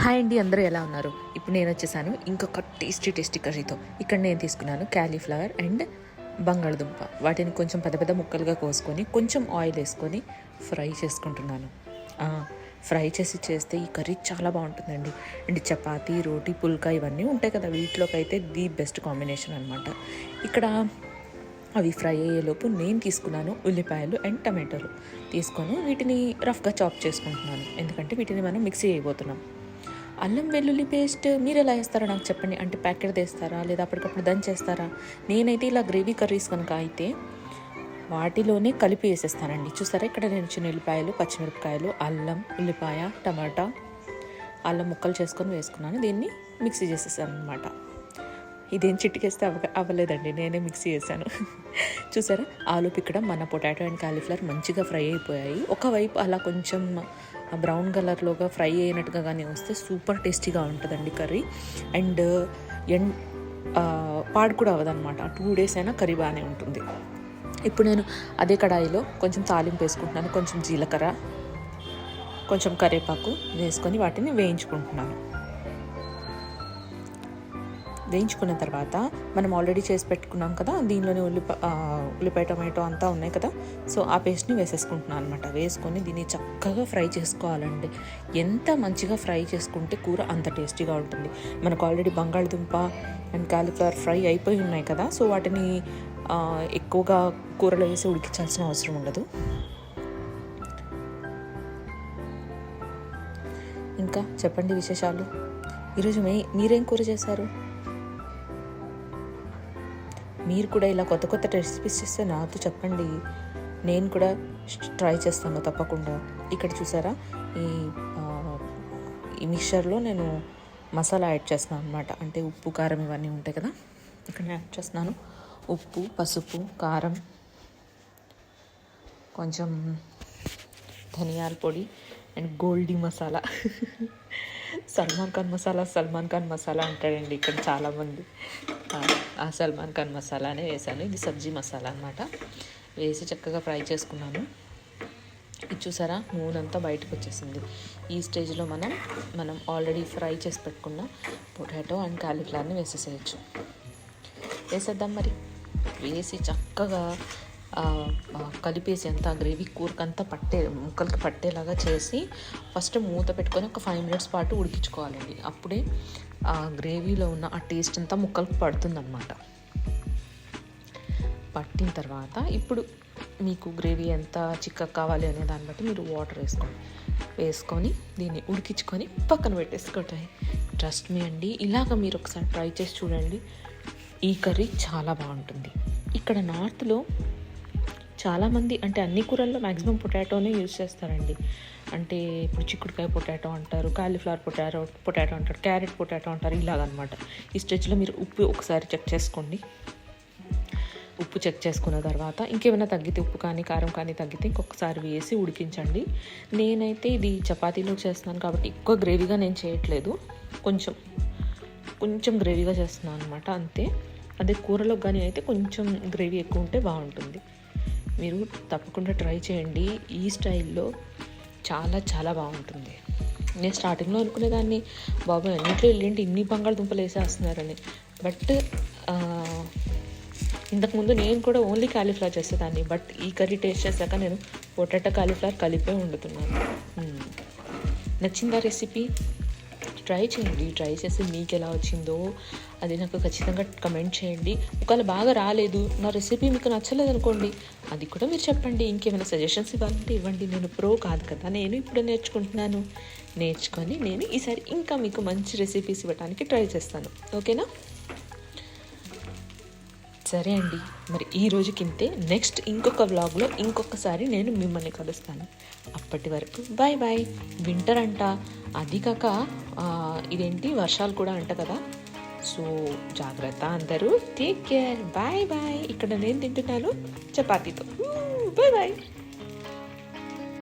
Hi అండి, అందరూ ఎలా ఉన్నారు? ఇప్పుడు నేను వచ్చేసాను ఇంకొక టేస్టీ కర్రీతో. ఇక్కడ నేను తీసుకున్నాను క్యాలీఫ్లవర్ అండ్ బంగాళదుంప. వాటిని కొంచెం పెద్ద పెద్ద ముక్కలుగా కోసుకొని కొంచెం ఆయిల్ వేసుకొని ఫ్రై చేసుకుంటున్నాను. ఫ్రై చేస్తే ఈ కర్రీ చాలా బాగుంటుందండి. అండ్ చపాతీ, రోటీ, పుల్కా ఇవన్నీ ఉంటాయి కదా, వీటిలోకి అయితే ది బెస్ట్ కాంబినేషన్ అనమాట. ఇక్కడ అవి ఫ్రై అయ్యేలోపు నేను తీసుకున్నాను ఉల్లిపాయలు అండ్ టమాటోలు తీసుకొని వీటిని రఫ్గా చాప్ చేసుకుంటున్నాను, ఎందుకంటే వీటిని మనం మిక్సీ వేయబోతున్నాం. అల్లం వెల్లుల్లి పేస్ట్ మీరు ఎలా వేస్తారో నాకు చెప్పండి. అంటే ప్యాకెట్ తీస్తారా లేదా అప్పటికప్పుడు దంచేస్తారా? నేనైతే ఇలా గ్రేవీ కర్రీస్ కనుక అయితే వాటిలోనే కలిపి వేసేస్తానండి. చూసారా, ఇక్కడ నేను చిన్న ఉల్లిపాయలు, పచ్చిమిరపకాయలు, అల్లం, ఉల్లిపాయ, టమాటా, అల్లం ముక్కలు చేసుకొని వేసుకున్నాను. దీన్ని మిక్సీ చేసేసాను అనమాట. ఇదేం చిటికేస్తే అవ్వలేదండి, నేనే మిక్సీ చేశాను. చూసారా, ఆలుపు ఇక్కడ మన పొటాటో అండ్ కాలీఫ్లవర్ మంచిగా ఫ్రై అయిపోయాయి. ఒకవైపు అలా కొంచెం బ్రౌన్ కలర్లోగా ఫ్రై అయినట్టుగా కానీ వస్తే సూపర్ టేస్టీగా ఉంటుందండి కర్రీ. అండ్ పాడు కూడా అవ్వదన్నమాట. 2 days అయినా కర్రీ బాగానే ఉంటుంది. ఇప్పుడు నేను అదే కడాయిలో కొంచెం తాలింపు వేసుకుంటున్నాను. కొంచెం జీలకర్ర, కొంచెం కరివేపాకు వేసుకొని వాటిని వేయించుకుంటున్నాను. వేయించుకున్న తర్వాత మనం ఆల్రెడీ చేసి పెట్టుకున్నాం కదా, దీనిలోనే ఉల్లిపాయ టమాటో అంతా ఉన్నాయి కదా, సో ఆ పేస్ట్ని వేసేసుకుంటున్నాను అనమాట. వేసుకొని దీన్ని చక్కగా ఫ్రై చేసుకోవాలండి. ఎంత మంచిగా ఫ్రై చేసుకుంటే కూర అంత టేస్టీగా ఉంటుంది. మనకు ఆల్రెడీ బంగాళదుంప అండ్ కాలీఫ్లవర్ ఫ్రై అయిపోయి ఉన్నాయి కదా, సో వాటిని ఎక్కువగా కూరలో వేసి ఉడికించాల్సిన అవసరం ఉండదు. ఇంకా చెప్పండి విశేషాలు. ఈరోజు మీరేం కూర చేశారు? మీరు కూడా ఇలా కొత్త రెసిపీస్ చేస్తే నాతో చెప్పండి, నేను కూడా ట్రై చేస్తాను తప్పకుండా. ఇక్కడ చూసారా, ఈ మిక్చర్లో నేను మసాలా యాడ్ చేస్తున్నాను అనమాట. అంటే ఉప్పు, కారం ఇవన్నీ ఉంటాయి కదా, ఇక్కడ నేను యాడ్ చేస్తున్నాను. ఉప్పు, పసుపు, కారం, కొంచెం ధనియాల పొడి అండ్ గోల్డీ మసాలా. సల్మాన్ ఖాన్ మసాలా అంటాడండి ఇక్కడ చాలామంది. ఆ సల్మాన్ ఖాన్ మసాలానే వేసాను. ఇది సబ్జీ మసాలా అనమాట. వేసి చక్కగా ఫ్రై చేసుకున్నాను. ఇది చూసారా, నూనె అంతా బయటకు వచ్చేసింది. ఈ స్టేజ్లో మనం ఆల్రెడీ ఫ్రై చేసి పెట్టుకున్న పొటాటో అండ్ కాలీఫ్లవర్ని వేసేసేయచ్చు. వేసేద్దాం మరి. వేసి చక్కగా కలిపేసి అంతా గ్రేవీ కూరకంతా ముక్కలకి పట్టేలాగా చేసి ఫస్ట్ మూత పెట్టుకొని ఒక 5 minutes పాటు ఉడికించుకోవాలండి. అప్పుడే ఆ గ్రేవీలో ఉన్న ఆ టేస్ట్ అంతా ముక్కలకు పడుతుందన్నమాట. పట్టిన తర్వాత ఇప్పుడు మీకు గ్రేవీ ఎంత చిక్కగా కావాలి అనే దాన్ని బట్టి మీరు వాటర్ వేసుకొని దీన్ని ఉడికించుకొని పక్కన పెట్టేసుకోవటాయి. ట్రస్ట్ మీ అండి, ఇలాగ మీరు ఒకసారి ట్రై చేసి చూడండి. ఈ కర్రీ చాలా బాగుంటుంది. ఇక్కడ నార్త్లో చాలామంది, అంటే అన్ని కూరల్లో మ్యాక్సిమం పొటాటోనే యూజ్ చేస్తారండి. అంటే ఇప్పుడు చిక్కుడుకాయ పొటాటో అంటారు, కాలీఫ్లవర్ పొటాటో అంటారు, క్యారెట్ పొటాటో అంటారు, ఇలాగనమాట. ఈ స్టేజ్లో మీరు ఉప్పు ఒకసారి చెక్ చేసుకోండి. ఉప్పు చెక్ చేసుకున్న తర్వాత ఇంకేమైనా తగ్గితే, ఉప్పు కానీ కారం కానీ తగ్గితే ఇంకొకసారి వేసి ఉడికించండి. నేనైతే ఇది చపాతీలో చేస్తున్నాను కాబట్టి ఎక్కువ గ్రేవీగా నేను చేయట్లేదు, కొంచెం గ్రేవీగా చేస్తున్నాను అనమాట, అంతే. అదే కూరలో కానీ అయితే కొంచెం గ్రేవీ ఎక్కువ ఉంటే బాగుంటుంది. మీరు తప్పకుండా ట్రై చేయండి. ఈ స్టైల్లో చాలా చాలా బాగుంటుంది. నేను స్టార్టింగ్లో అనుకునేదాన్ని, బాబు అన్నింటిలో వెళ్ళేంటి ఇన్ని బంగాళదుంపలు వేసేస్తున్నారని. బట్ ఇంతకుముందు నేను కూడా ఓన్లీ కాలీఫ్లవర్ చేసేదాన్ని. బట్ ఈ కర్రీ టేస్ట్ చేశాక నేను పొటాటో కాలీఫ్లవర్ కలిపే వండుతున్నాను. నచ్చిందా రెసిపీ? ట్రై చేయండి. ట్రై చేసి మీకు ఎలా వచ్చిందో అది నాకు ఖచ్చితంగా కమెంట్ చేయండి. ఒకవేళ బాగా రాలేదు, నా రెసిపీ మీకు నచ్చలేదు అనుకోండి, అది కూడా మీరు చెప్పండి. ఇంకేమైనా సజెషన్స్ ఇవ్వాలంటే ఇవ్వండి. నేను ప్రో కాదు కదా, నేను ఇప్పుడు నేర్చుకొని నేను ఈసారి ఇంకా మీకు మంచి రెసిపీస్ ఇవ్వడానికి ట్రై చేస్తాను. ఓకేనా? సరే అండి, మరి ఈ రోజుకింతే. నెక్స్ట్ ఇంకొక వ్లాగ్లో ఇంకొకసారి నేను మిమ్మల్ని కలుస్తాను. అప్పటి వరకు బాయ్ బాయ్. వింటర్ అంట, అది కాక ఇదేంటి వర్షాలు కూడా అంట కదా, సో జాగ్రత్త అందరూ. Take care. Bye bye. ఇక్కడ నేను తింటున్నాను చపాతీతో. Bye bye.